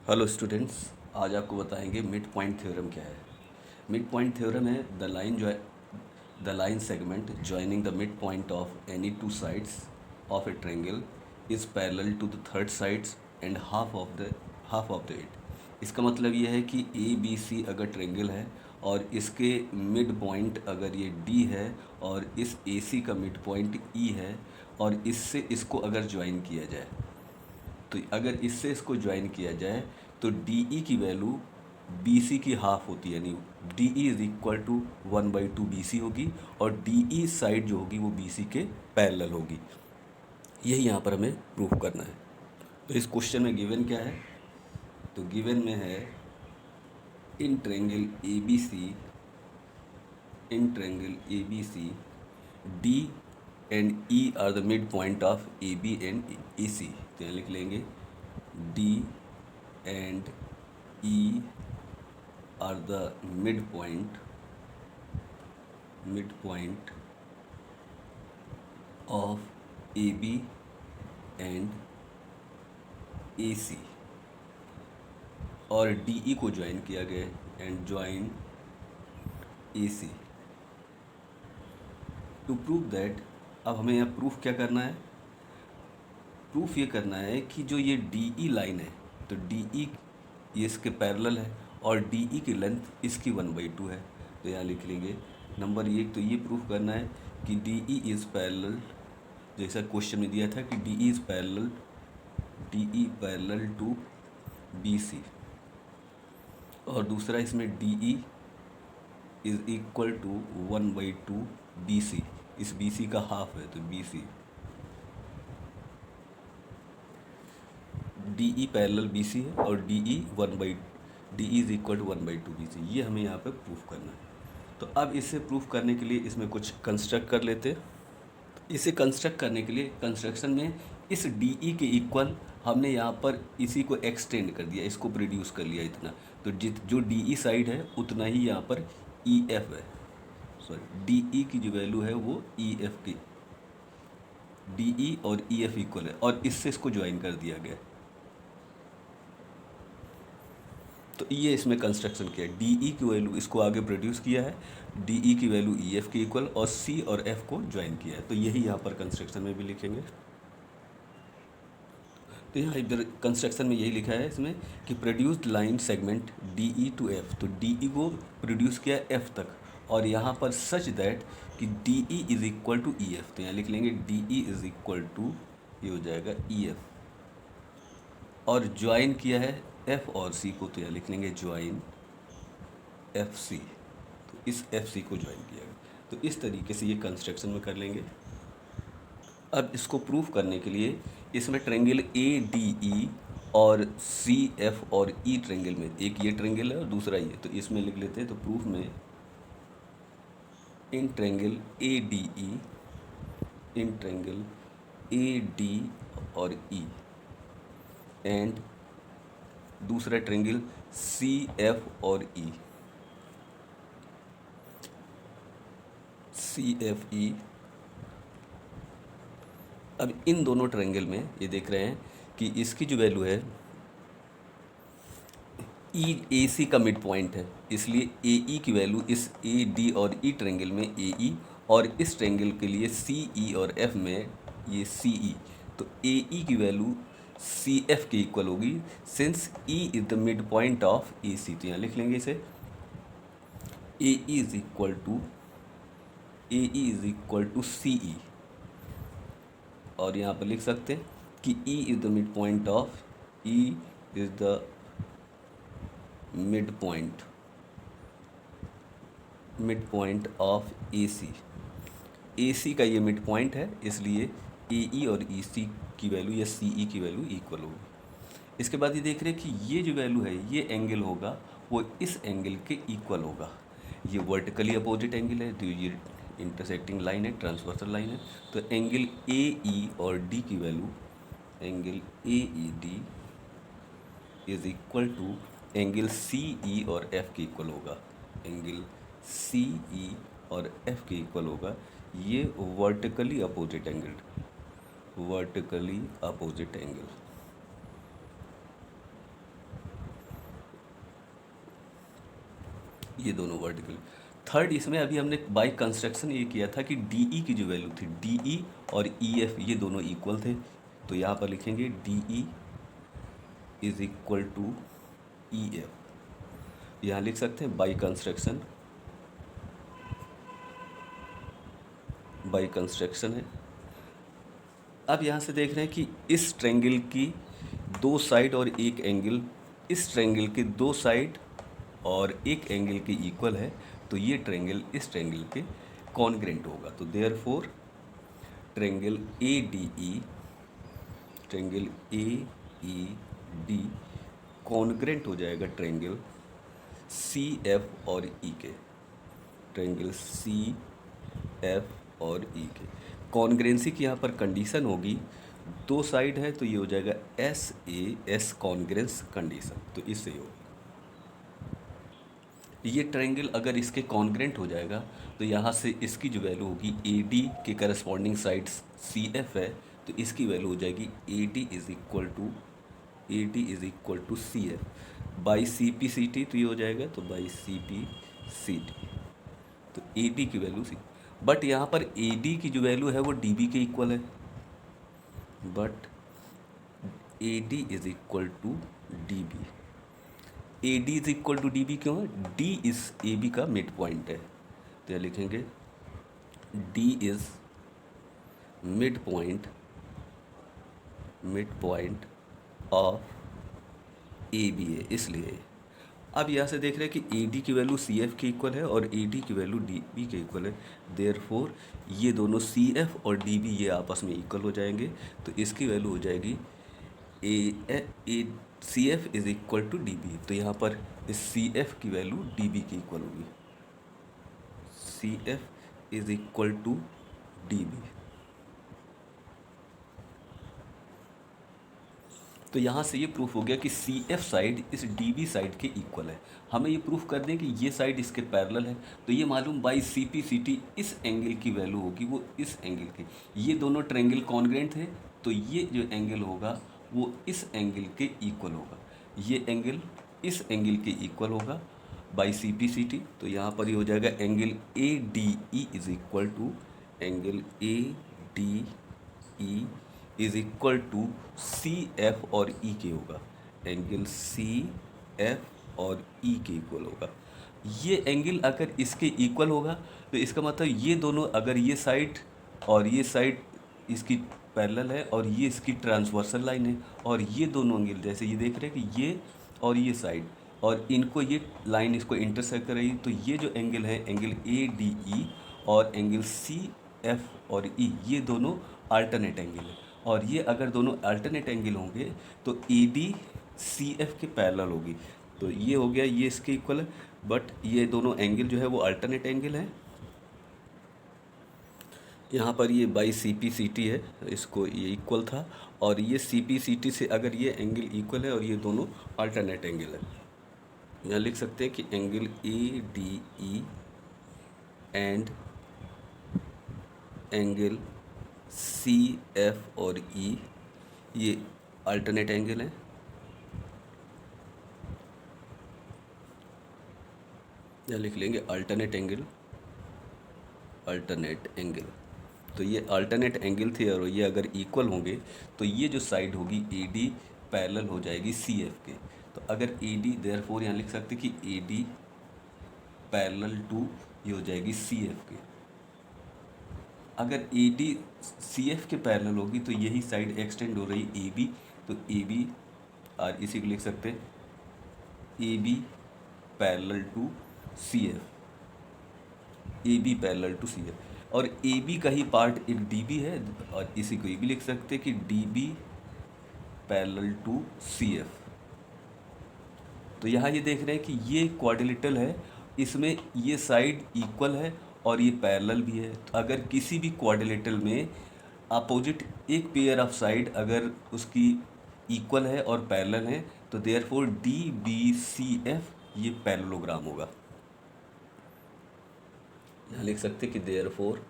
Hello students, आज आपको बताएंगे मिड पॉइंट थ्योरम क्या है। मिड पॉइंट थ्योरम है the line segment joining the mid point of any two sides of a triangle is parallel to the third sides and half of the it. इसका मतलब ये है कि ए B सी अगर triangle है और इसके मिड पॉइंट अगर ये डी है और इस ए सी का मिड पॉइंट ई है और इससे इसको अगर ज्वाइन किया जाए, तो अगर इससे इसको ज्वाइन किया जाए तो डी ई की वैल्यू बी सी की हाफ होती है, यानी D E is equal to 1/2 B C होगी और डी ई साइड जो होगी वो बी सी के पैरेलल होगी। यही यहाँ पर हमें प्रूफ करना है। तो इस क्वेश्चन में गिवन क्या है, तो गिवन में है in triangle A B C D and E are the mid point of A B and A C. तो यहाँ लिख लेंगे D and E are the mid point of A B and A C और D E को join किया गया and join A C to prove that. अब हमें यहाँ प्रूफ क्या करना है, प्रूफ ये करना है कि जो ये डी ई लाइन है तो डी ई ये इसके पैरेलल है और डी ई की लेंथ इसकी 1/2 है। तो यहाँ लिख लेंगे नंबर 1, तो ये प्रूफ करना है कि डी ई इज़ पैरेलल, जैसा क्वेश्चन में दिया था कि D E is parallel to B C. और दूसरा इसमें D E is equal to 1/2 B C, इस बी सी का हाफ है तो B C D E parallel B C है और D E is equal to 1/2 B C. ये हमें यहाँ पे प्रूफ करना है। तो अब इसे प्रूफ करने के लिए इसमें कुछ कंस्ट्रक्ट कर लेते हैं। इसे कंस्ट्रक्ट करने के लिए कंस्ट्रक्शन में इस डी ई के इक्वल हमने यहाँ पर इसी को एक्सटेंड कर दिया, इसको प्रोड्यूस कर लिया इतना। तो जो डी ई साइड है उतना ही यहाँ पर ई एफ है, सॉरी डी ई की जो वैल्यू है वो ई एफ की, डी ई और ई एफ इक्वल है और इससे इसको ज्वाइन कर दिया गया। तो ये इसमें कंस्ट्रक्शन किया है, डी ई की वैल्यू इसको आगे प्रोड्यूस किया है, डी ई की वैल्यू ई एफ के इक्वल और सी और एफ को ज्वाइन किया है। तो यही यहाँ पर कंस्ट्रक्शन में भी लिखेंगे। तो यहाँ इधर कंस्ट्रक्शन में यही लिखा है इसमें कि produced line segment D E to F, तो डी ई को प्रोड्यूस किया एफ तक और यहाँ पर सच दैट कि D E is equal to E F. तो यहाँ लिख लेंगे D E is equal to, ये हो जाएगा ई एफ, और ज्वाइन किया है एफ और सी को, तो यहाँ लिख लेंगे ज्वाइन एफ सी। तो इस एफ सी को ज्वाइन किया गया। तो इस तरीके से ये कंस्ट्रक्शन में कर लेंगे। अब इसको प्रूफ करने के लिए इसमें ट्रायंगल ए डी ई और सी एफ और ई ट्रायंगल में, एक ये ट्रायंगल है और दूसरा ये, तो इसमें लिख लेते हैं। तो प्रूफ में इन ट्रायंगल ए डी और ई एंड दूसरा ट्रायंगल सी एफ और ई, अब इन दोनों ट्रायंगल में ये देख रहे हैं कि इसकी जो वैल्यू है ई ए सी का मिड पॉइंट है, इसलिए ए ई की वैल्यू इस ए डी और ई ट्रायंगल में ए ई और इस ट्रायंगल के लिए सी ई और एफ में ये सी ई। तो ए ई की वैल्यू सी एफ के इक्वल होगी since E is the mid point of A C. तो यहाँ लिख लेंगे इसे A E is equal to C E, और यहाँ पर लिख सकते हैं कि E is the mid point of A C. A C का ये मिड पॉइंट है, इसलिए ए ई और ई सी की वैल्यू या सी ई की वैल्यू इक्वल होगी। इसके बाद ये देख रहे हैं कि ये जो वैल्यू है ये एंगल होगा वो इस एंगल के इक्वल होगा। ये वर्टिकली अपोजिट एंगल है, तो ये इंटरसेक्टिंग लाइन है, ट्रांसवर्सल लाइन है। तो एंगल ए ई और डी की value, angle A E D is equal to angle C E और एफ के इक्वल होगा, एंगल सी ई और एफ के इक्वल होगा। ये वर्टिकली अपोजिट एंगल, ये दोनों वर्टिकल। थर्ड, इसमें अभी हमने बाय कंस्ट्रक्शन ये किया था कि डी ई की जो वैल्यू थी, डी ई और ई एफ ये दोनों इक्वल थे, तो यहाँ पर लिखेंगे D E is equal to E F. यहाँ लिख सकते हैं बाय कंस्ट्रक्शन, बाय कंस्ट्रक्शन है। अब यहाँ से देख रहे हैं कि इस ट्रायंगल की दो साइड और एक एंगल, इस ट्रायंगल के दो साइड और एक एंगल के इक्वल है, तो ये ट्रायंगल इस ट्रायंगल के कॉन्ग्रेंट होगा। तो therefore triangle A D E, triangle A E D congruent हो जाएगा ट्रायंगल सी एफ और ई के, ट्रायंगल सी एफ और ई के। कॉन्ग्रेंसी की यहाँ पर कंडीशन होगी, दो साइड है तो ये हो जाएगा S A S congruence condition, तो इससे होगा। ये ट्रायंगल अगर इसके कॉन्ग्रेंट हो जाएगा तो यहाँ से इसकी जो वैल्यू होगी ए डी के करस्पॉन्डिंग साइड सी एफ है, तो इसकी वैल्यू हो जाएगी A D is equal to C F by C P C T, तो ये हो जाएगा तो by C P C T, तो ए डी की वैल्यू सी। बट यहाँ पर ए डी की जो वैल्यू है वो डी बी के इक्वल है, but A D is equal to D B. A D is equal to D B क्यों है? डी इज ए बी का मिड पॉइंट है, तो यह लिखेंगे D is mid point of A B है, इसलिए। अब यहाँ से देख रहे हैं कि ए डी की वैल्यू सी एफ के इक्वल है और ए डी की वैल्यू डी बी के इक्वल है, देयरफॉर ये दोनों सी एफ और डी बी ये आपस में इक्वल हो जाएंगे, तो इसकी वैल्यू हो जाएगी A C F is equal to D B. तो यहाँ पर इस सी एफ की वैल्यू डी बी की इक्वल होगी, C F is equal to D B. तो यहाँ से ये प्रूफ हो गया कि C F side is D B side के इक्वल है। हमें ये प्रूफ कर दें कि ये साइड इसके पैरेलल है, तो ये मालूम by C P C T इस एंगल की वैल्यू होगी वो इस एंगल की। ये दोनों ट्रायंगल कॉन्ग्रेंट है, तो ये जो एंगल होगा वो इस एंगल के इक्वल होगा, ये एंगल इस एंगल के इक्वल होगा by C P C T. तो यहाँ पर ये हो जाएगा angle A D E is equal to angle A D E is equal to C F और ई के होगा, एंगल सी एफ और ई के इक्वल होगा। ये एंगल अगर इसके इक्वल होगा तो इसका मतलब ये दोनों, अगर ये साइड और ये साइड इसकी पैरेलल है और ये इसकी ट्रांसवर्सल लाइन है, और ये दोनों एंगल जैसे ये देख रहे हैं कि ये और ये साइड और इनको ये लाइन इसको इंटरसेक्ट कर रही है, तो ये जो एंगल है एंगल ए डी ई और एंगल सी एफ और ई ये दोनों अल्टरनेट एंगल है, और ये अगर दोनों अल्टरनेट एंगल होंगे तो ए डी सी एफ के पैरेलल होगी, तो ये हो गया ये इसके इक्वल है। बट ये दोनों एंगल जो है वो अल्टरनेट एंगल है। यहाँ पर ये by C P C T है, इसको ये इक्वल था, और ये सी पी सी टी से अगर ये एंगल इक्वल है और ये दोनों अल्टरनेट एंगल है, यहाँ लिख सकते हैं कि angle A D E and angle C F और ई ये अल्टरनेट एंगल है। यहाँ लिख लेंगे अल्टरनेट एंगल। तो ये अल्टरनेट एंगल थे और ये अगर इक्वल होंगे तो ये जो साइड होगी ए डी पैरेलल हो जाएगी सी एफ के। तो अगर ए डी, देयरफॉर यहाँ लिख सकते कि ए डी पैरेलल टू ये हो जाएगी सी एफ के। अगर ए डी सी एफ के पैरेलल होगी तो यही साइड एक्सटेंड हो रही ए बी, तो ए बी और इसी को लिख सकते हैं A B parallel to C F, A B parallel to C F, और ए बी का ही पार्ट एक डी बी है, और इसी को ये भी लिख सकते हैं कि D B parallel to C F. तो यहाँ ये देख रहे हैं कि ये क्वाड्रिलेटरल है, इसमें ये साइड इक्वल है और ये पैरेलल भी है। तो अगर किसी भी क्वाड्रिलेटरल में अपोजिट एक पेयर ऑफ साइड अगर उसकी इक्वल है और पैरेलल है तो therefore D B C F ये पैरेललोग्राम होगा। यहाँ लिख सकते कि देयरफॉर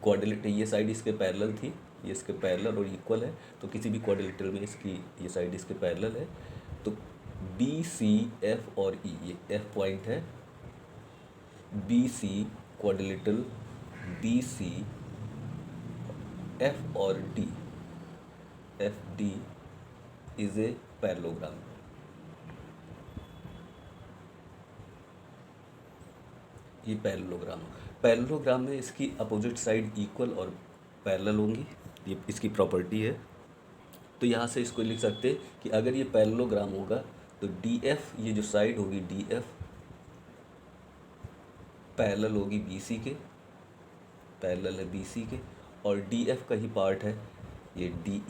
क्वाड्रिलेटरल ये साइड इसके पैरेलल थी, ये इसके पैरेलल और इक्वल है, तो किसी भी क्वाड्रिलेटरल में इसकी ये साइड इसके पैरेलल है, तो बी सी एफ और ई ये एफ पॉइंट है B C quadrilateral B C F और D, F D is a parallelogram. ये पैरेललोग्राम में इसकी अपोजिट साइड इक्वल और पैरेलल होंगी, ये इसकी प्रॉपर्टी है। तो यहाँ से इसको लिख सकते हैं कि अगर ये पैरेललोग्राम होगा तो डी एफ, ये जो साइड होगी डी एफ पैरेलल होगी बी सी के, पैरेलल है बी सी के, और डी एफ का ही पार्ट है ये D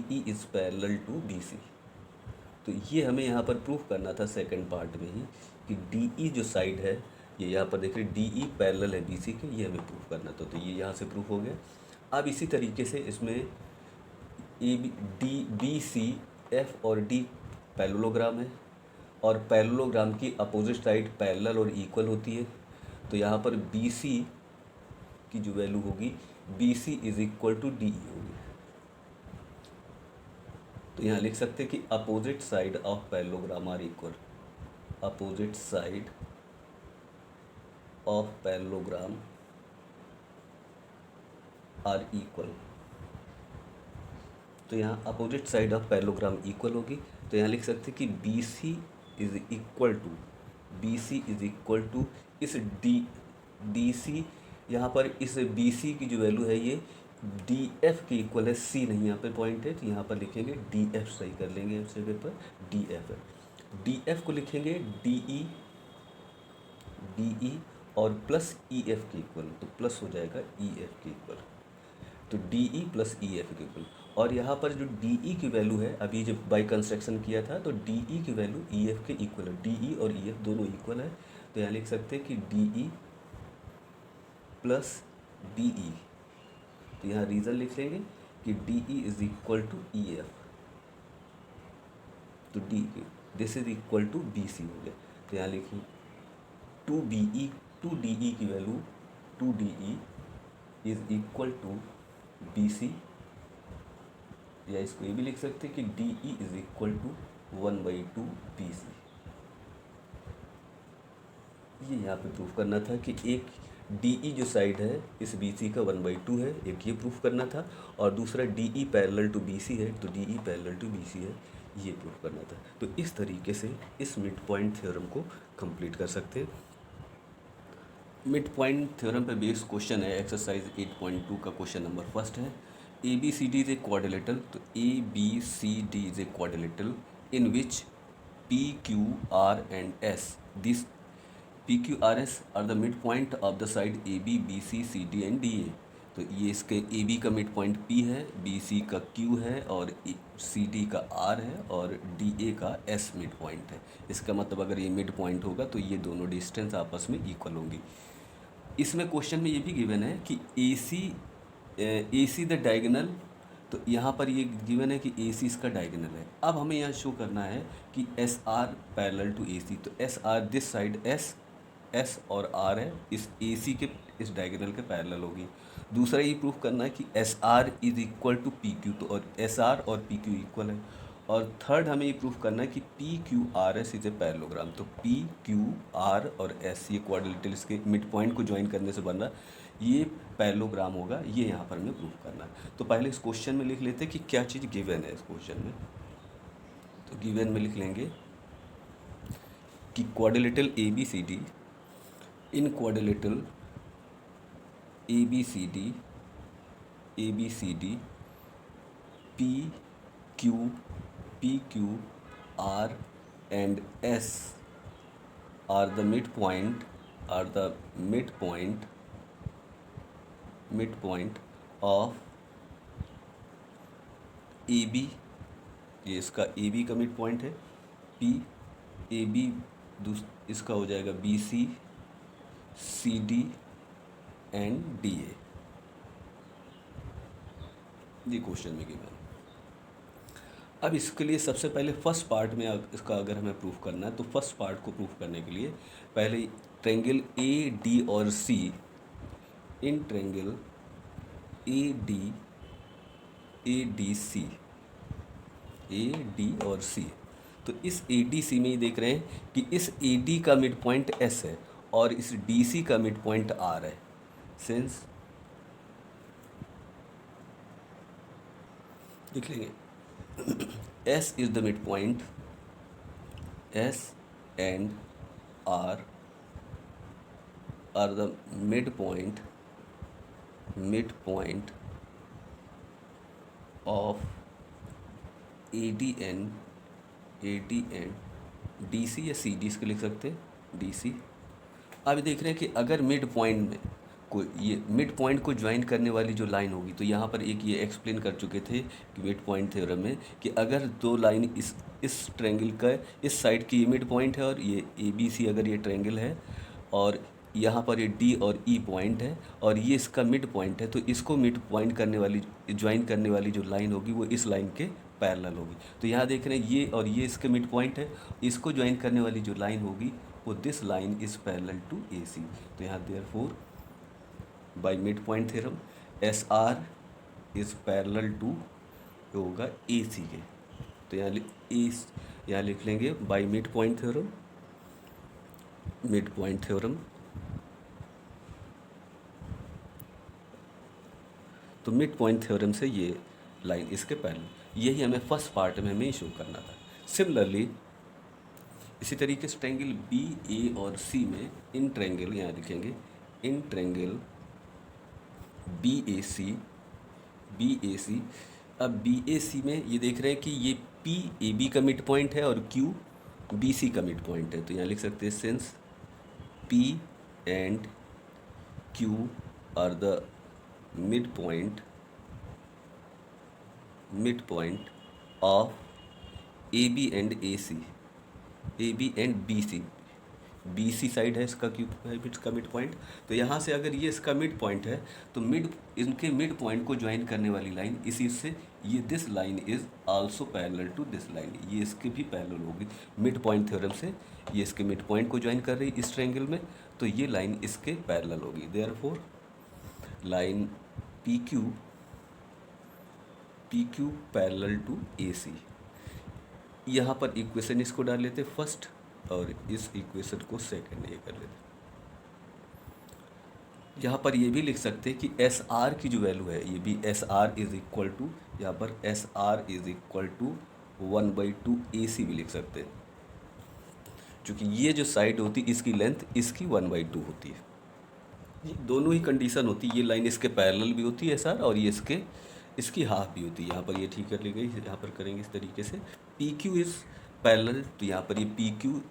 E is parallel to B C. तो ये हमें यहाँ पर प्रूफ करना था सेकंड पार्ट में ही कि डी ई जो साइड है, ये यहाँ पर देख रहे डी ई पैरेलल है बी सी के, ये हमें प्रूफ करना था। तो ये यहाँ से प्रूफ हो गया। अब इसी तरीके से इसमें ए बी सी एफ और डी पैरेललोग्राम है, और पैरेललोग्राम की अपोजिट साइड पैरेलल और इक्वल होती है। तो यहाँ पर बी सी की जो वैल्यू होगी B C is equal to D E होगी। तो यहाँ लिख सकते हैं कि opposite side of parallelogram are equal, opposite side of parallelogram are equal. तो यहाँ opposite side of parallelogram equal होगी। तो यहाँ लिख सकते हैं कि B C is equal to इस डी सी, यहाँ पर इस बी सी की जो वैल्यू है ये डी एफ के इक्वल है, सी नहीं यहाँ पे पॉइंट है, तो यहाँ पर लिखेंगे डी एफ, सही कर लेंगे इस जगह पर डी एफ है। डी एफ को लिखेंगे डी ई और प्लस ई एफ के इक्वल, तो प्लस हो जाएगा ई एफ के इक्वल, तो D E plus E F के इक्वल। और यहाँ पर जो डी ई की वैल्यू है, अभी जब बाई कंस्ट्रक्शन किया था तो डी ई की वैल्यू ई एफ के इक्वल है, डी ई और ई एफ दोनों इक्वल है। तो यहाँ लिख सकते हैं कि D E plus D E, तो यहाँ रीज़न लिख लेंगे कि D E is equal to E F, तो D this is equal to B C हो गया। तो यहाँ लिखिए टू डी ई की value two D E is equal to B C, या इसको ये भी लिख सकते हैं कि D E is equal to 1/2 B C. ये यहाँ पे प्रूफ करना था कि एक डी ई जो साइड है इस बी सी का 1/2 है, एक ये प्रूफ करना था, और दूसरा D E parallel to B C है, तो D E parallel to B C है, ये प्रूफ करना था। तो इस तरीके से इस मिड पॉइंट थ्योरम को कंप्लीट कर सकते हैं। मिड पॉइंट थ्योरम पे बेस्ड क्वेश्चन है, एक्सरसाइज 8.2 का क्वेश्चन नंबर फर्स्ट है। A B C D is a quadrilateral, तो A B C D is a quadrilateral in which P Q R and S, this P Q R S are the mid point of the side A B B C C D and D A. तो ये इसके ए B का mid point P है, B C का Q है, और C D का are है, और डी ए का एस मिड पॉइंट है। इसका मतलब अगर ये मिड पॉइंट होगा तो ये दोनों डिस्टेंस आपस में इक्वल होंगी। इसमें क्वेश्चन में ये भी गिवन है कि ए सी द डायगोनल, तो यहाँ पर ये गिवन है कि ए सी इसका डायगोनल है। अब हमें यहाँ शो करना है कि S are parallel to A C, तो S R this side S और आर है इस ए सी के इस डायगोनल के पैरेलल होगी। दूसरा ये प्रूफ करना है कि S R is equal to P Q, तो और एस आर और पी क्यू इक्वल है। और थर्ड हमें ये प्रूफ करना है कि P Q R S is a parallelogram, तो पी क्यू आर और एस ये क्वाड्रिलेटरल इसके मिड पॉइंट को ज्वाइन करने से बन रहा, ये पैरेललोग्राम होगा, ये यहाँ पर हमें प्रूफ करना है। तो पहले इस क्वेश्चन में लिख लेते हैं कि क्या चीज़ गिवन है इस क्वेश्चन में। तो गिवन में लिख लेंगे कि quadrilateral A B C D, in quadrilateral A B C D P Q R and S are the mid point of A B, ये इसका ए बी का मिड पॉइंट है, पी ए बी इसका हो जाएगा B C C D and D A, ये question में given. अब इसके लिए सबसे पहले फर्स्ट पार्ट में इसका अगर हमें प्रूफ करना है, तो फर्स्ट पार्ट को प्रूफ करने के लिए पहले ट्रायंगल ए डी और सी, इन ट्रायंगल ए डी सी और सी, तो इस ए डी सी में ये देख रहे हैं कि इस ए डी का मिड पॉइंट एस है और इस डी सी का मिड पॉइंट आर है। सिंस लिख लेंगे S is the mid point, S and R are the mid point of A D and D C या सी डी इसको लिख सकते हैं डी सी। अब देख रहे हैं कि अगर मिड पॉइंट में कोई ये मिड पॉइंट को ज्वाइन करने वाली जो लाइन होगी, तो यहाँ पर एक ये एक्सप्लेन कर चुके थे कि मिड पॉइंट थ्योरम में कि अगर दो लाइन इस ट्रायंगल का इस साइड की ये मिड पॉइंट है और ये ए बी सी अगर ये ट्रायंगल है और यहाँ पर ये डी और ई पॉइंट है और ये इसका मिड पॉइंट है, तो इसको मिड पॉइंट करने वाली ज्वाइन करने वाली जो लाइन होगी वो इस लाइन के पैरेलल होगी। तो यहाँ देख रहे हैं ये और ये इसके मिड पॉइंट है, इसको ज्वाइन करने वाली जो लाइन होगी वो this line is parallel to A C. तो यहाँ therefore by mid point theorem S R is parallel to होगा ए सी के। तो यहाँ लिख लेंगे बाय मिड पॉइंट थ्योरम, तो मिड पॉइंट थ्योरम से ये लाइन इसके पैरेलल, यही हमें फर्स्ट पार्ट में हमें शो करना था। सिमिलरली इसी तरीके से ट्रायंगल बी ए और सी में इन ट्रायंगल यहाँ लिखेंगे इन ट्रायंगल बी ए सी। अब बी ए सी में ये देख रहे हैं कि ये पी ए बी का मिड पॉइंट है और क्यू बी सी का मिड पॉइंट है। तो यहाँ लिख सकते हैं since P and Q are the mid point of A B and A C, A B and B C side है इसका क्यू है इसका मिड पॉइंट। तो यहाँ से अगर ये इसका मिड पॉइंट है तो इनके मिड पॉइंट को ज्वाइन करने वाली लाइन इसी से ये this line is also parallel to this line, ये इसके भी पैरेलल होगी। मिड पॉइंट थ्योरम से ये इसके मिड पॉइंट को ज्वाइन कर रही है इस ट्रायंगल में, तो ये लाइन इसके पैरेलल होगी। Therefore line P Q parallel to A C. यहाँ पर इक्वेशन इसको डाल लेते फर्स्ट और इस इक्वेशन को सेकंड ये कर लेते। यहाँ पर ये भी लिख सकते हैं कि एस आर की जो वैल्यू है ये भी S R is equal to, यहाँ पर S R is equal to 1/2 A C भी लिख सकते हैं, क्योंकि ये जो साइड होती है इसकी लेंथ इसकी 1/2 होती है। ये दोनों ही कंडीशन होती है, ये लाइन इसके पैरेलल भी होती है एस आर और ये इसकी हाफ भी होती है। यहाँ पर ये ठीक कर ली गई, यहाँ पर करेंगे इस तरीके से पी क्यू इज़ पैरेलल, तो यहाँ पर ये पी क्यू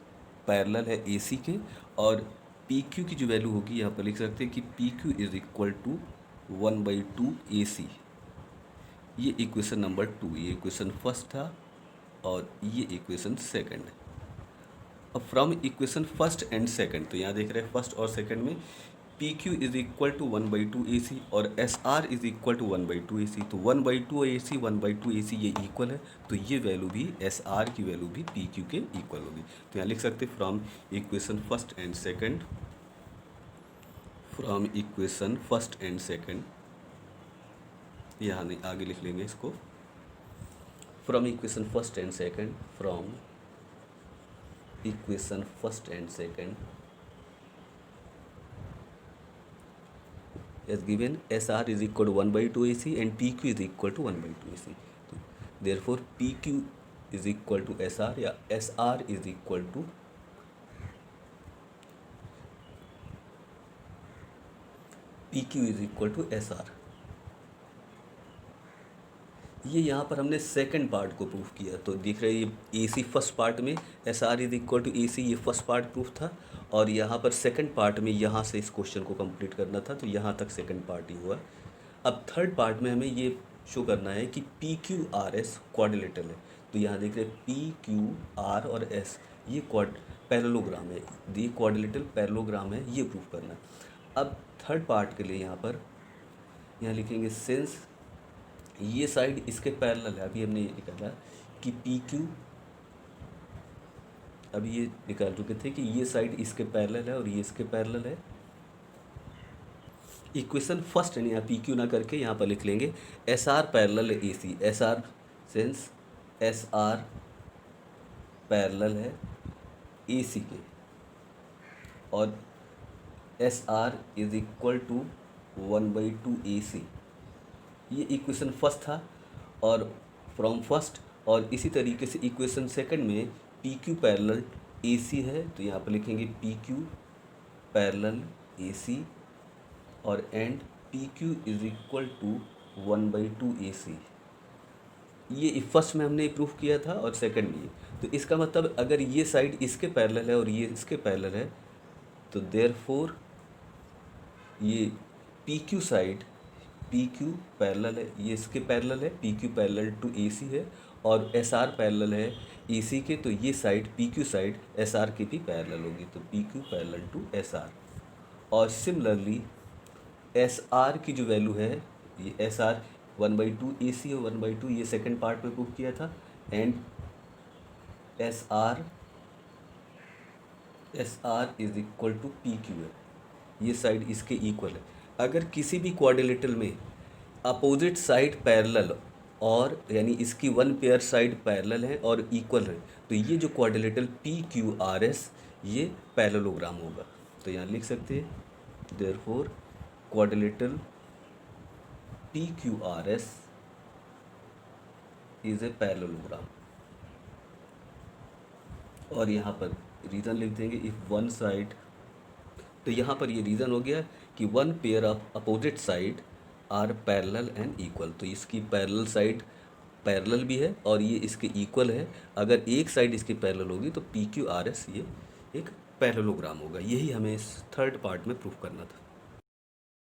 पैरेलल है ए सी के और पी क्यू की जो वैल्यू होगी यहाँ पर लिख सकते हैं कि P Q is equal to 1/2 A C. ये इक्वेशन नंबर 2, ये इक्वेशन फर्स्ट था और ये इक्वेशन सेकंड है। अब from equation first and second, तो यहाँ देख रहे हैं फर्स्ट और सेकंड में P Q is equal to 1/2 A C और S R is equal to 1/2 A C. तो 1/2 ए सी 1/2 ए सी ये इक्वल है, तो ये वैल्यू भी एस आर की वैल्यू भी पी क्यू के इक्वल होगी। तो यहाँ लिख सकते हैं from equation first and second, यहाँ नहीं आगे लिख लेंगे इसको from equation first and second as given SR is equal to 1/2 AC and PQ is equal to 1/2 AC. Therefore PQ is equal to SR या SR is equal to PQ is equal to SR। ये यहाँ पर हमने second part को proof किया, तो देख रहे हैं ये AC फर्स्ट पार्ट में SR is equal to AC ये फर्स्ट पार्ट प्रूफ था और यहाँ पर सेकंड पार्ट में यहाँ से इस क्वेश्चन को कंप्लीट करना था, तो यहाँ तक सेकंड पार्ट ही हुआ। अब थर्ड पार्ट में हमें ये शो करना है कि PQRS क्वाड्रिलेटरल है। तो यहाँ देख रहे हैं PQR और S ये पैरेललोग्राम है, ये क्वाड्रिलेटरल पैरेललोग्राम है, ये प्रूफ करना है। अब थर्ड पार्ट के लिए यहाँ लिखेंगे सिंस ये साइड इसके पैरेलल है, अभी हमने ये निकाला कि PQ, अभी ये निकाल चुके थे कि ये साइड इसके पैरेलल है और ये इसके पैरेलल है। इक्वेशन फर्स्ट है, यहाँ PQ ना करके यहाँ पर लिख लेंगे SR parallel AC, SR since SR parallel है ए सी के, और S R is equal to 1/2 A C. ये इक्वेशन फर्स्ट था, और फ्रॉम फर्स्ट, और इसी तरीके से इक्वेशन सेकंड में P Q parallel A C है, तो यहाँ पर लिखेंगे P Q parallel A C, और and P Q is equal to 1/2 A C. ये फर्स्ट में हमने प्रूफ किया था और सेकंड में। तो इसका मतलब अगर ये साइड इसके पैरेलल है और ये इसके पैरेलल है, तो देयरफॉर ये P Q side, P Q parallel है, ये इसके पैरेलल है, P Q parallel to A C है, और एस आर पैरेलल है ए सी के, तो ये side P Q side S R के भी पैरेलल होगी, तो P Q parallel to S R. और सिमिलरली एस आर की जो वैल्यू है, ये एस आर 1/2 ए सी और 1/2 ये सेकंड पार्ट में प्रूव किया था, and S R is equal to P Q है, ये साइड इसके इक्वल है। अगर किसी भी क्वाड्रिलेटरल में अपोजिट साइड पैरेलल, और यानी इसकी वन पेयर साइड पैरेलल है और इक्वल है, तो ये जो quadrilateral P Q R S ये पैरेललोग्राम होगा। तो यहाँ लिख सकते हैं therefore quadrilateral P Q R S is a parallelogram. और यहाँ पर रीज़न लिख देंगे इफ़ वन साइड, तो यहाँ पर ये रीज़न हो गया कि one pair of opposite side are parallel and equal. तो इसकी पैरेलल साइड पैरेलल भी है और ये इसके इक्वल है। अगर एक साइड इसकी पैरेलल होगी तो पी क्यू आर एस ये एक पैरेललोग्राम होगा। यही हमें इस थर्ड पार्ट में प्रूफ करना था।